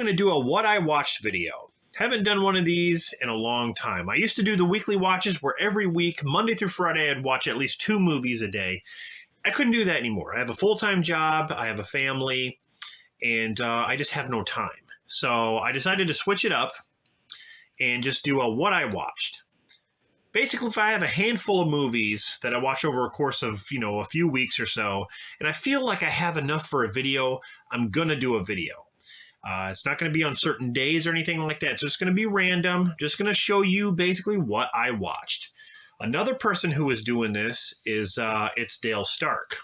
to do a what I watched video. Haven't done one of these in a long time. I used to do the weekly watches where every week, Monday through Friday, I'd watch at least 2 movies a day. I couldn't do that anymore. I have a full-time job, I have a family, and I just have no time. So I decided to switch it up and just do a what I watched. Basically, if I have a handful of movies that I watch over a course of, a few weeks or so, and I feel like I have enough for a video, I'm going to do a video. It's not going to be on certain days or anything like that. It's just going to be random. Just going to show you basically what I watched. Another person who is doing this is it's Dale Stark.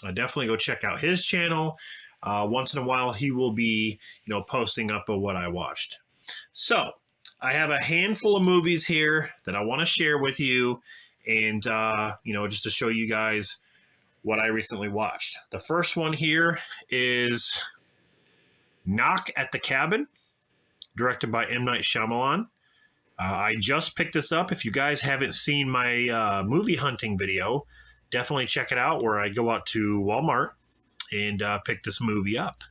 Definitely go check out his channel. Once in a while, he will be, posting up of what I watched. So I have a handful of movies here that I want to share with you, and just to show you guys what I recently watched. The first one here is Knock at the Cabin, directed by M. Night Shyamalan. I just picked this up. If you guys haven't seen my movie hunting video, definitely check it out, where I go out to Walmart and pick this movie up.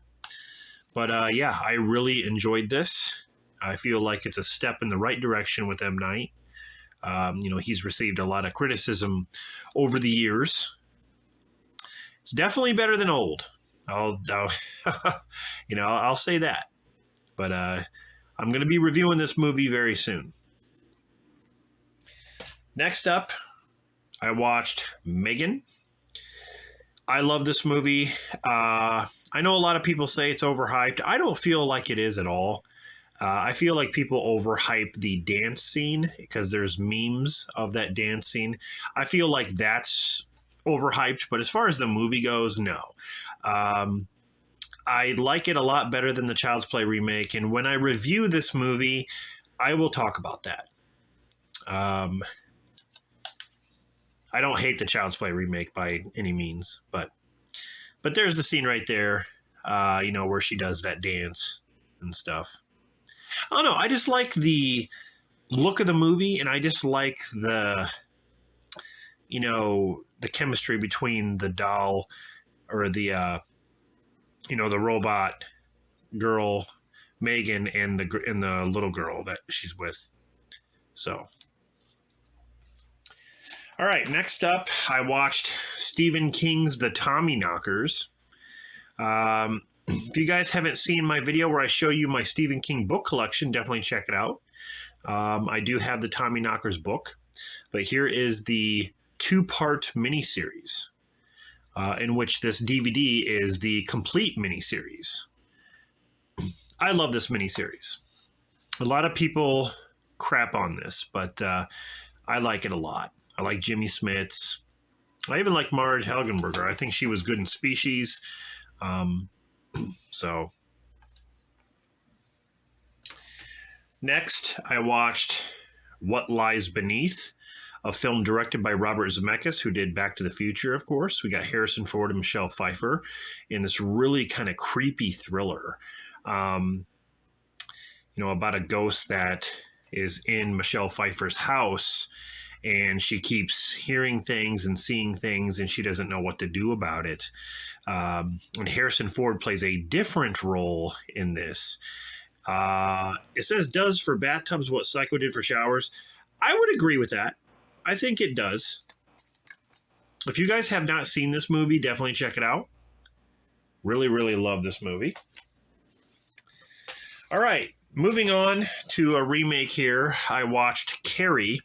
But yeah, I really enjoyed this. I feel like it's a step in the right direction with M. Night. He's received a lot of criticism over the years. It's definitely better than old. I'll say that. But I'm going to be reviewing this movie very soon. Next up, I watched Megan. I love this movie. I know a lot of people say it's overhyped. I don't feel like it is at all. I feel like people overhype the dance scene because there's memes of that dance scene. I feel like that's overhyped, but as far as the movie goes, no. I like it a lot better than the Child's Play remake, and when I review this movie, I will talk about that. I don't hate the Child's Play remake by any means, but there's the scene right there, where she does that dance and stuff. I don't know. I just like the look of the movie, and I just like the chemistry between the doll or the robot girl, Megan, and the little girl that she's with. So, all right. Next up, I watched Stephen King's The Tommyknockers. If you guys haven't seen my video where I show you my Stephen King book collection, definitely check it out. I do have the Tommyknockers book, but here is the 2-part miniseries, in which this DVD is the complete miniseries. I love this miniseries. A lot of people crap on this, but I like it a lot. I like Jimmy Smits. I even like Marge Helgenberger. I think she was good in Species. So next, I watched What Lies Beneath, a film directed by Robert Zemeckis, who did Back to the Future, of course. We got Harrison Ford and Michelle Pfeiffer in this really kind of creepy thriller, about a ghost that is in Michelle Pfeiffer's house, and she keeps hearing things and seeing things, and she doesn't know what to do about it. And Harrison Ford plays a different role in this. It says does for bathtubs what Psycho did for showers. I would agree with that. I think it does. If you guys have not seen this movie, definitely check it out. Really, really love this movie. All right, moving on to a remake here. I watched Carrie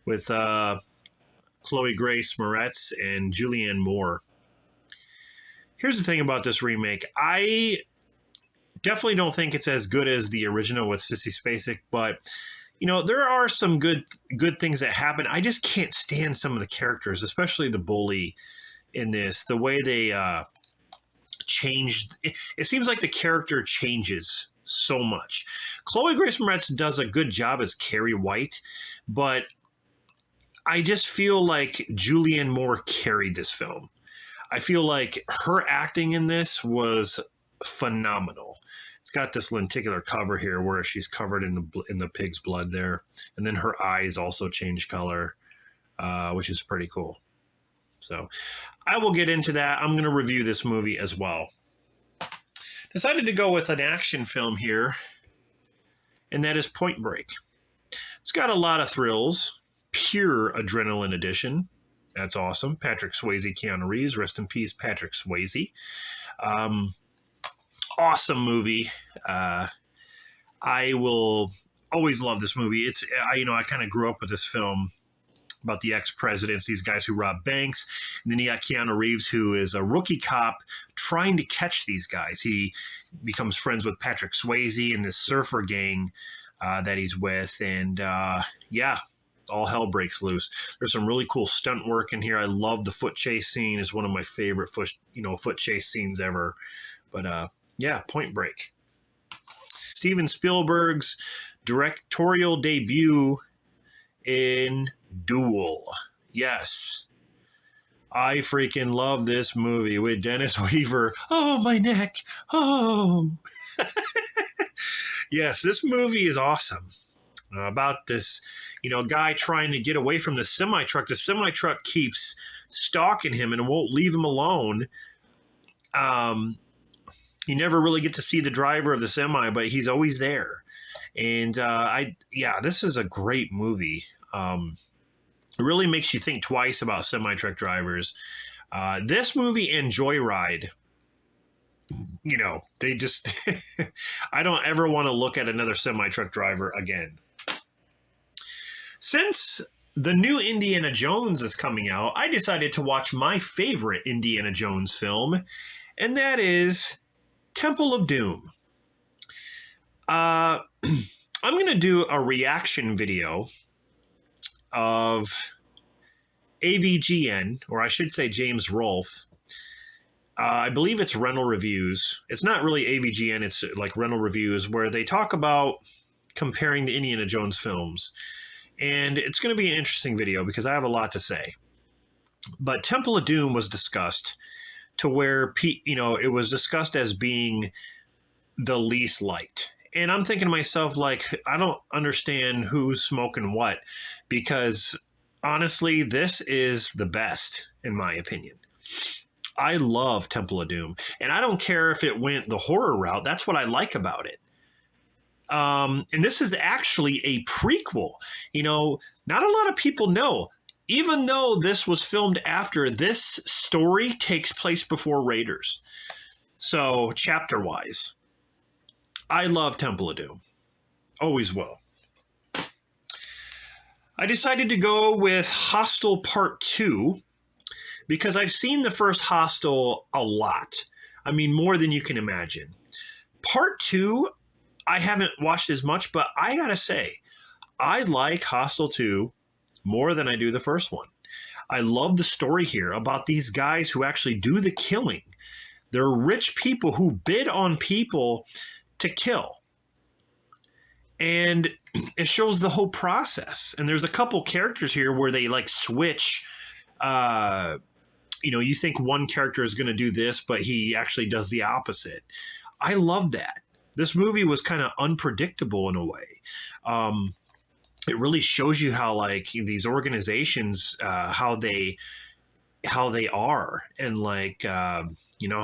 with Chloe Grace Moretz and Julianne Moore. Here's the thing about this remake. I definitely don't think it's as good as the original with Sissy Spacek, but there are some good things that happen. I just can't stand some of the characters, especially the bully in this. The way they changed. It seems like the character changes so much. Chloe Grace Moretz does a good job as Carrie White, but I just feel like Julianne Moore carried this film. I feel like her acting in this was phenomenal. It's got this lenticular cover here where she's covered in the pig's blood there, and then her eyes also change color, which is pretty cool. So I will get into that. I'm going to review this movie as well. Decided to go with an action film here, and that is Point Break. It's got a lot of thrills, pure adrenaline edition. That's awesome. Patrick Swayze, Keanu Reeves. Rest in peace, Patrick Swayze. Awesome movie. I will always love this movie. I kind of grew up with this film about the ex-presidents, these guys who rob banks. And then you got Keanu Reeves, who is a rookie cop trying to catch these guys. He becomes friends with Patrick Swayze and this surfer gang that he's with. And all hell breaks loose. There's some really cool stunt work in here. I love the foot chase scene. It's one of my favorite foot chase scenes ever. But Point Break. Steven Spielberg's directorial debut in Duel. Yes. I freaking love this movie with Dennis Weaver. Oh, my neck. Oh. Yes, this movie is awesome. About this, guy trying to get away from the semi-truck. The semi-truck keeps stalking him and won't leave him alone. You never really get to see the driver of the semi, but he's always there. And this is a great movie. It really makes you think twice about semi-truck drivers. This movie and Joyride, they just, I don't ever want to look at another semi-truck driver again. Since the new Indiana Jones is coming out, I decided to watch my favorite Indiana Jones film, and that is Temple of Doom. I'm going to do a reaction video of AVGN, or I should say James Rolfe. I believe it's Rental Reviews. It's not really AVGN, it's like Rental Reviews, where they talk about comparing the Indiana Jones films. And it's going to be an interesting video because I have a lot to say. But Temple of Doom was discussed to where, it was discussed as being the least liked. And I'm thinking to myself, I don't understand who's smoking what, because honestly, this is the best, in my opinion. I love Temple of Doom, and I don't care if it went the horror route. That's what I like about it. And this is actually a prequel. Not a lot of people know. Even though this was filmed after, this story takes place before Raiders. So, chapter-wise, I love Temple of Doom. Always will. I decided to go with Hostel Part 2 because I've seen the first Hostel a lot. I mean, more than you can imagine. Part 2, I haven't watched as much, but I gotta say, I like Hostel 2 more than I do the first one. I love the story here about these guys who actually do the killing. They're rich people who bid on people to kill. And it shows the whole process. And there's a couple characters here where they switch. You think one character is going to do this, but he actually does the opposite. I love that. This movie was kind of unpredictable in a way. It really shows you how these organizations, how they are, and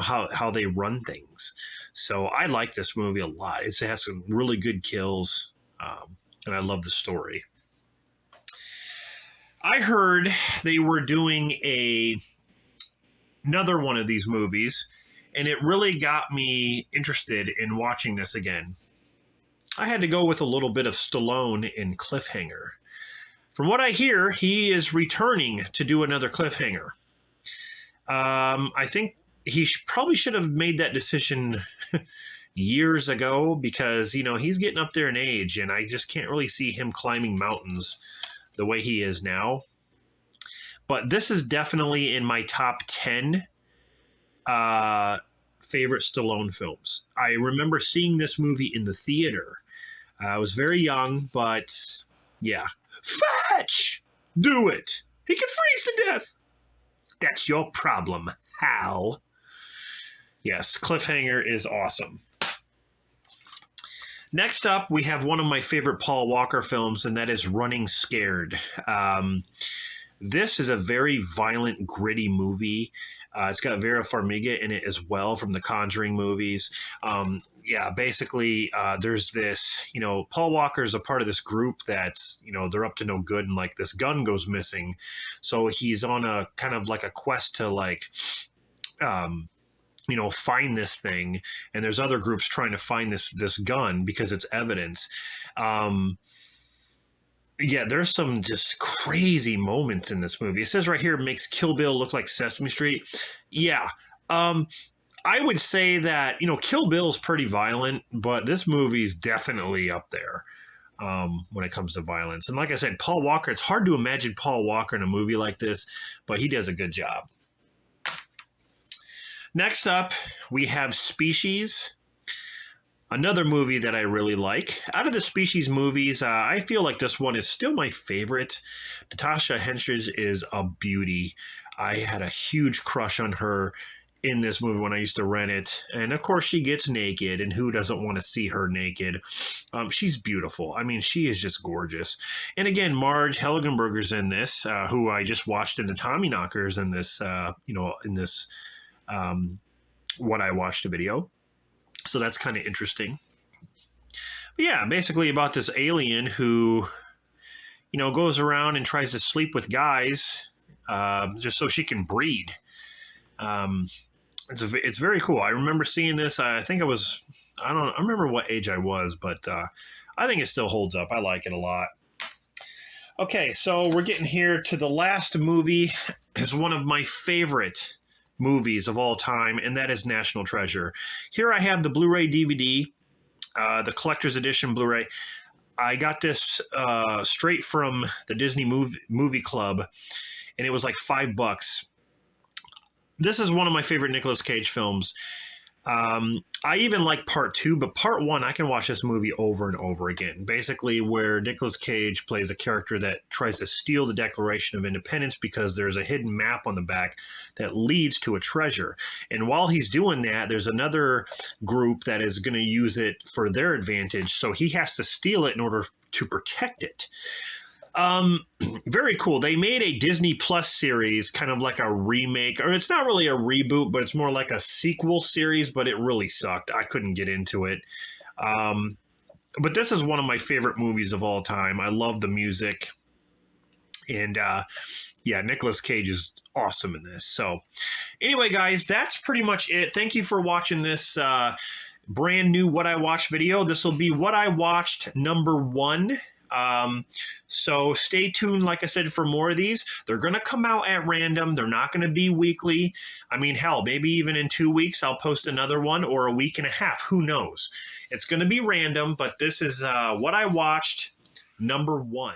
how they run things. So I like this movie a lot. It has some really good kills, and I love the story. I heard they were doing another one of these movies, and it really got me interested in watching this again. I had to go with a little bit of Stallone in Cliffhanger. From what I hear, he is returning to do another Cliffhanger. I think he probably should have made that decision years ago because, he's getting up there in age, and I just can't really see him climbing mountains the way he is now. But this is definitely in my top 10 favorite Stallone films. I remember seeing this movie in the theater. I was very young, but yeah. Fetch! Do it! He can freeze to death! That's your problem, Hal. Yes, Cliffhanger is awesome. Next up, we have one of my favorite Paul Walker films, and that is Running Scared. This is a very violent, gritty movie. It's got Vera Farmiga in it as well from the Conjuring movies. Yeah, basically, there's this, Paul Walker is a part of this group that's, they're up to no good, and like this gun goes missing. So he's on a kind of like a quest to like, find this thing. And there's other groups trying to find this gun because it's evidence. Yeah, there's some just crazy moments in this movie. It says right here, it makes Kill Bill look like Sesame Street. Yeah. I would say that, Kill Bill is pretty violent, but this movie's definitely up there when it comes to violence. And like I said, Paul Walker, it's hard to imagine Paul Walker in a movie like this, but he does a good job. Next up, we have Species. Another movie that I really like. Out of the Species movies, I feel like this one is still my favorite. Natasha Henstridge is a beauty. I had a huge crush on her in this movie when I used to rent it. And of course, she gets naked, and who doesn't want to see her naked? She's beautiful. I mean, she is just gorgeous. And again, Marge Helgenberger's in this, who I just watched in the Tommyknockers in this, What I Watched a video. So that's kind of interesting. But yeah, basically about this alien who, goes around and tries to sleep with guys just so she can breed. It's very cool. I remember seeing this. I think I don't remember what age I was, but I think it still holds up. I like it a lot. Okay, so we're getting here to the last movie. Is one of my favorite movies of all time, and that is National Treasure. Here I have the Blu-ray DVD, the collector's edition Blu-ray. I got this straight from the Disney movie Club, and it was like $5. This is one of my favorite Nicolas Cage films. I even like part 2, but part 1, I can watch this movie over and over again. Basically, where Nicolas Cage plays a character that tries to steal the Declaration of Independence because there's a hidden map on the back that leads to a treasure. And while he's doing that, there's another group that is going to use it for their advantage. So he has to steal it in order to protect it. Very cool. They made a Disney Plus series, kind of like a remake, or it's not really a reboot, but it's more like a sequel series, but it really sucked. I couldn't get into it. But this is one of my favorite movies of all time. I love the music. And yeah, Nicolas Cage is awesome in this. So anyway, guys, that's pretty much it. Thank you for watching this brand new What I Watched video. This will be What I Watched number 1. So stay tuned, like I said, for more of these. They're going to come out at random. They're not going to be weekly. I mean, hell, maybe even in 2 weeks I'll post another one, or a week and a half. Who knows? It's going to be random, but this is What I Watched number 1.